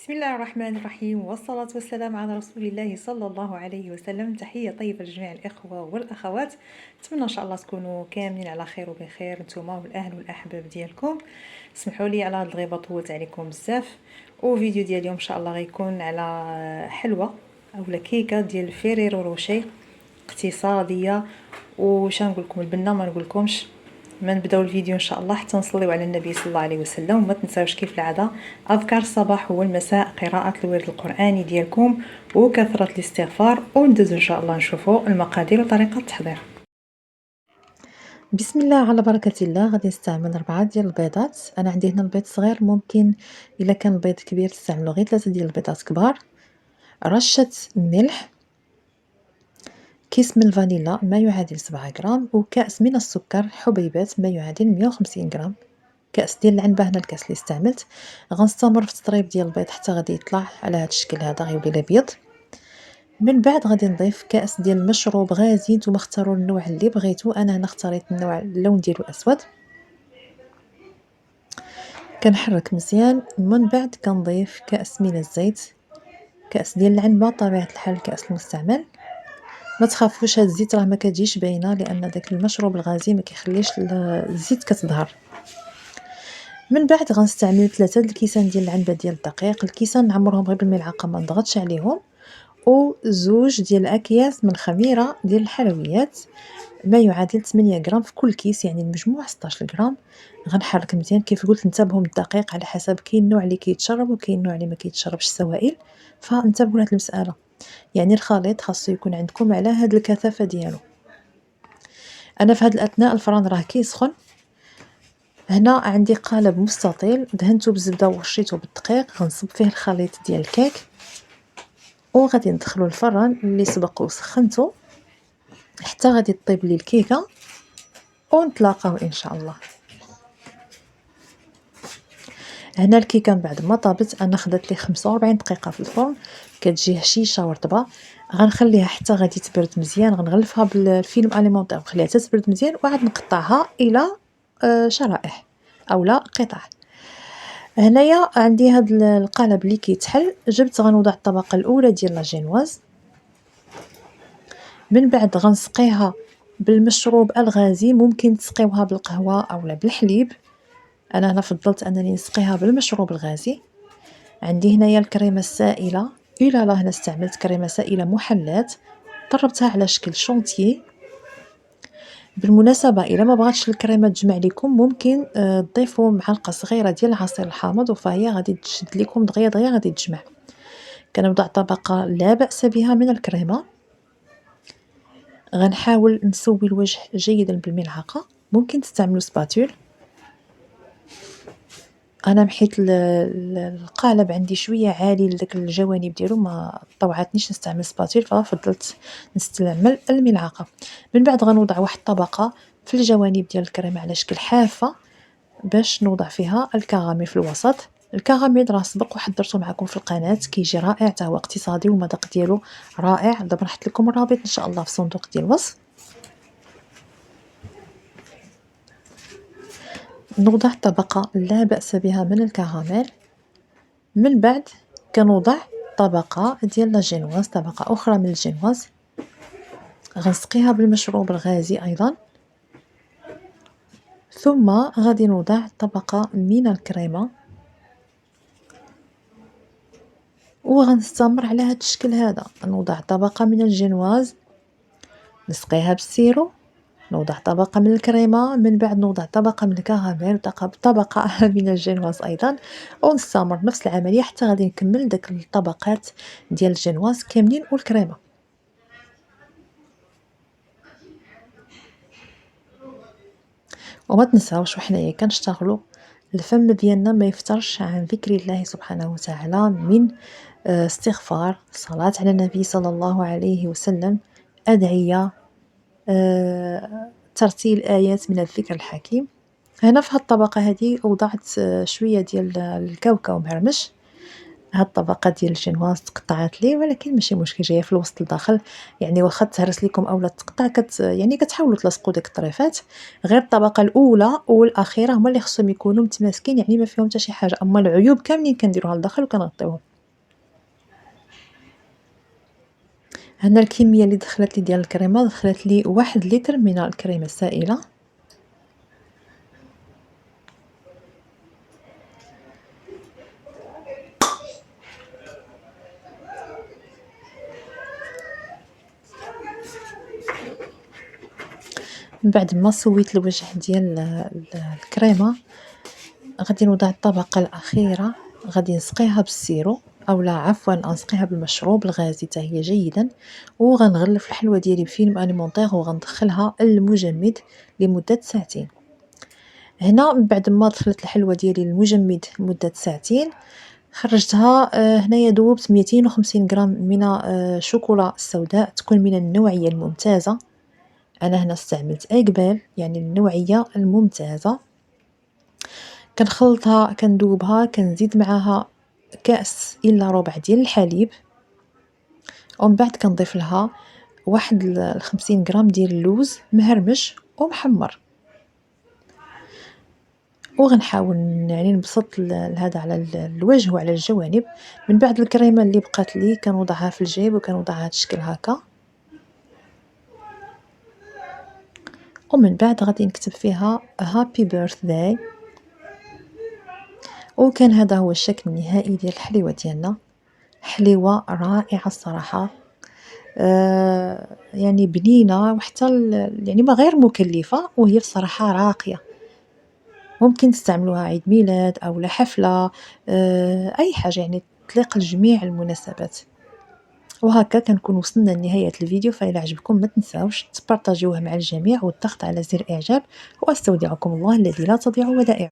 بسم الله الرحمن الرحيم، والصلاة والسلام على رسول الله صلى الله عليه وسلم. تحية طيبة لجميع الإخوة والأخوات. نتمنى إن شاء الله تكونوا كاملين على خير وبخير نتوما والأهل والأحباب ديالكم. اسمحوا لي على هاد الغيبة طولت عليكم بزاف. وفيديو ديال اليوم إن شاء الله غيكون على حلوة أولا كيكة ديال الفيريرو روشي اقتصادية. وش نقول لكم البنة ما نقولكمش. ما نبداو الفيديو ان شاء الله حتى نصليو على النبي صلى الله عليه وسلم. وما تنساوش كيف العاده اذكار الصباح والمساء، قراءه الورد القراني ديالكم وكثره الاستغفار. وندوزو ان شاء الله نشوفوا المقادير وطريقه التحضير. بسم الله على بركه الله. غادي نستعمل 4 ديال البيضات. انا عندي هنا البيض صغير، ممكن الا كان البيض كبير تستعملوا غير 3 ديال البيضات كبار. رشه ملح، كيس من الفانيلا ما يعادل 7 غرام، وكأس من السكر حبيبات ما يعادل 150 غرام. كأس ديال العنبه هنا الكأس اللي استعملت. غنستمر في التطريب ديال البيض حتى غادي يطلع على هذا الشكل هذا، غيولي الابيض. من بعد غادي نضيف كأس ديال المشروب غازي. نتوما اختاروا النوع اللي بغيتو، انا هنا اختاريت النوع اللون ديالو اسود. كنحرك مزيان. من بعد كنضيف كأس من الزيت، كأس ديال العنبه طبيعه الحال الكأس المستعمل. ما تخافوش هاد الزيت راه ما كتجيش باينه، لان داك المشروب الغازي ما كيخليش الزيت كتظهر. من بعد غنستعمل 3 الكيسان ديال العنبه ديال الدقيق. الكيسان نعمرهم غير بالملعقه ما نضغطش عليهم. وزوج ديال الاكياس من الخميره ديال الحلويات ما يعادل 8 غرام في كل كيس، يعني المجموع 16 غرام. غنحرك مزيان. كيف قلت انتبهوا من الدقيق على حسب، كاين النوع اللي كيتشرب وكاين النوع اللي ما كيتشربش السوائل، فانتبهوا لهاد المساله. يعني الخليط خاصو يكون عندكم على هاد الكثافه ديالو. انا في هاد الاثناء الفران راه كيسخن. هنا عندي قالب مستطيل دهنته بالزبده ورشيته بالدقيق. غنصب فيه الخليط ديال الكيك وغادي ندخلو الفران اللي سبق وسخنته حتى غادي تطيب لي الكيكه، ونتلاقاو ان شاء الله. هنا الكيكه من بعد ما طابت انا خدات لي 45 دقيقه في الفرن، كتجي هشيشه ورطبه. غنخليها حتى غادي تبرد مزيان. غنغلفها بالفيلم اليمونطير ونخليها حتى تبرد مزيان، وعاد نقطعها الى شرائح اولا قطع. هنايا عندي هاد القالب اللي كيتحل. جبت غنوضع الطبقه الاولى ديال لاجينواز. من بعد غنسقيها بالمشروب الغازي، ممكن تسقيوها بالقهوه اولا بالحليب. انا هنا فضلت انني نسقيها بالمشروب الغازي. عندي هنايا الكريمه السائله. لا هنا استعملت كريمه سائله محلات، طربتها على شكل شونتيي. بالمناسبه الا ما بغاتش الكريمه تجمع لكم، ممكن تضيفوا معلقه صغيره ديال العصير الحامض، فهي غادي تشد لكم دغيا غادي تجمع. كنوضع طبقه لا باس بها من الكريمه. غنحاول نسوي الوجه جيدا بالملعقه، ممكن تستعملوا سباتول. انا محيت القالب عندي شويه عالي لذاك الجوانب ديالو، ما طوعتنيش نستعمل سباتول، ففضلت نستعمل الملعقه. من بعد غنوضع واحد الطبقه في الجوانب ديال الكريمه على شكل حافه باش نوضع فيها الكراميل في الوسط. الكراميل راه سبق وحضرته معكم في القناه، كيجي رائع حتى هو اقتصادي والمذاق ديالو رائع. دابا نحط لكم الرابط ان شاء الله في صندوق ديال الوصف. نوضع طبقة لا بأس بها من الكراميل. من بعد كنوضع طبقة ديال لاجينواز، طبقة أخرى من الجينواز. غنسقيها بالمشروب الغازي أيضا. ثم غادي نوضع طبقة من الكريمة، وغنستمر على هذا الشكل هذا. نوضع طبقة من الجينواز، نسقيها بالسيرو، نوضع طبقة من الكريمة، من بعد نوضع طبقة من الكراميل وطبقة من الجينواز أيضا، ونستمر نفس العملية حتى غادي نكمل داك الطبقات ديال الجينواز كاملين والكريمة. وما تنساوش وحنايا كنشتغلوا الفم ديالنا ما يفترش عن ذكر الله سبحانه وتعالى، من استغفار، صلاة على النبي صلى الله عليه وسلم، أدعية، ترتيل آيات من الذكر الحكيم. هنا في هاد الطبقة هذه وضعت شوية ديال الكاوكاو مهرمش. هاد الطبقة ديال الجينواز تقطعات لي، ولكن ماشي مشكل، جايه في الوسط الداخل. يعني واخا تهرس لكم اولا تقطع يعني كتحاولوا تلصقوا ديك الطريفات. غير الطبقة الاولى والاخيره هما اللي خصهم يكونوا متماسكين، يعني ما فيهم حتى شي حاجه. اما العيوب كاملين كنديروها لداخل وكنغطيوهم. هنا الكمية اللي دخلت لي ديال الكريمة، دخلت لي 1 لتر من الكريمة السائلة. من بعد ما سويت الوجه ديال الكريمة، غادي نوضع الطبقة الأخيرة، غادي نسقيها بالسيرو أولا عفوا نسقيها بالمشروب الغازي حتى هي جيدا، وغنغلف الحلوى ديالي بفيلم أليمونطيغ وغندخلها للمجمد لمدة ساعتين. هنا من بعد ما دخلت الحلوى ديالي للمجمد لمدة ساعتين، خرجتها. هنايا دوبت 250 غرام من الشوكولا السوداء، تكون من النوعية الممتازة. أنا هنا استعملت أقبال، يعني النوعية الممتازة. كنخلطها، كندوبها، كنزيد معاها كأس إلا ربع ديال الحليب، ومن بعد كنضيف لها واحد 50 غرام ديال اللوز مهرمش ومحمر، وغنحاول يعني نبسط هذا على الوجه وعلى الجوانب. من بعد الكريمة اللي بقات لي كنوضعها في الجيب وكنوضعها تشكل هكا، ومن بعد غادي نكتب فيها هابي بيرثداي. وكان هذا هو الشكل النهائي ديال الحليوة ديالنا. حليوة رائعة الصراحة، يعني بنينة وحتى يعني ما غير مكلفة، وهي بصراحة راقية. ممكن تستعملوها عيد ميلاد أو لحفلة، أي حاجة يعني تليق لجميع المناسبات. وهكا كنكون وصلنا لنهاية الفيديو، فإلا عجبكم ما تنساوش تبارطاجيوه مع الجميع والضغط على زر إعجاب، وأستودعكم الله الذي لا تضيع ودائعه.